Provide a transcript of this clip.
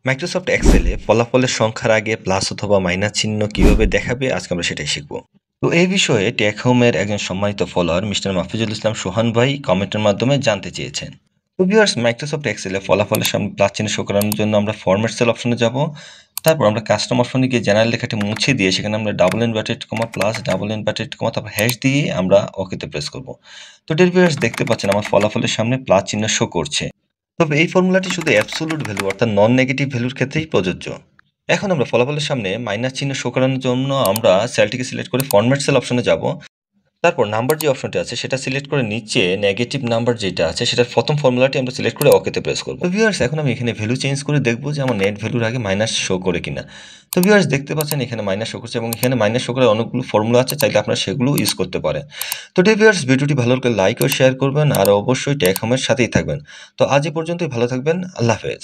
Microsoft এক্সেলে ফলাফলের সংখ্যার আগে প্লাস অথবা মাইনাস চিহ্ন কিভাবে দেখাবে আজকে আমরা সেটাই শিখব। তো এই বিষয়ে টেক হোমের একজন সম্মানিত ফলোয়ার মিস্টার মাহফুজুল ইসলাম সোহান ভাই কমেন্টের মাধ্যমে জানতে চেয়েছেন। তো ভিউয়ার্স, মাইক্রোসফট এক্সেলে ফলাফলের সামনে প্লাস চিহ্ন শো করানোর জন্য আমরা ফরম্যাট সেল অপশনে যাব। তারপর আমরা কাস্টম অপশনে গিয়ে জেনারেল লেখাটি মুছে দিয়ে সেখানে আমরা double inverted comma plus double inverted comma তারপর হ্যাশ দিয়ে আমরা ওকেতে প্রেস করব। তো ডিয়ার ভিউয়ার্স, দেখতে পাচ্ছেন আমার ফলাফলের সামনে প্লাস চিহ্ন শো করছে। তবে এই ফর্মুলাটি শুধু অ্যাবসোলুট ভ্যালু অর্থাৎ নন নেগেটিভ ভ্যালুর ক্ষেত্রেই প্রযোজ্য। এখন আমরা ফলাফলের সামনে মাইনাস চিহ্ন শো করানোর জন্য আমরা সেলটিকে সিলেক্ট করে ফরম্যাট সেল অপশনে যাব। তারপর নাম্বার যে অপশনটি আছে সেটা সিলেক্ট করে নিচে নেগেটিভ নাম্বার যেটা আছে সেটার প্রথম ফর্মুলাটি আমরা সিলেক্ট করে ওকেতে প্রেস করব। তো ভিউয়ার্স, এখন আমি এখানে ভ্যালু চেঞ্জ করে দেখব যে আমার নেট ভ্যালুর আগে মাইনাস শো করে কিনা। তো ভিউয়ার্স, দেখতে পাচ্ছেন এখানে মাইনাস শো করছে এবং এখানে মাইনাস শো করার অনেকগুলো ফর্মুলা আছে, চাইলে আপনারা সেগুলো ইউজ করতে পারেন। তো ভিউয়ার্স, ভিডিওটি ভালো লাগলে লাইক ও শেয়ার করবেন আর অবশ্যই টেক হোমের সাথেই থাকবেন। তো আজ এই পর্যন্তই, ভালো থাকবেন, আল্লাহ হাফেজ।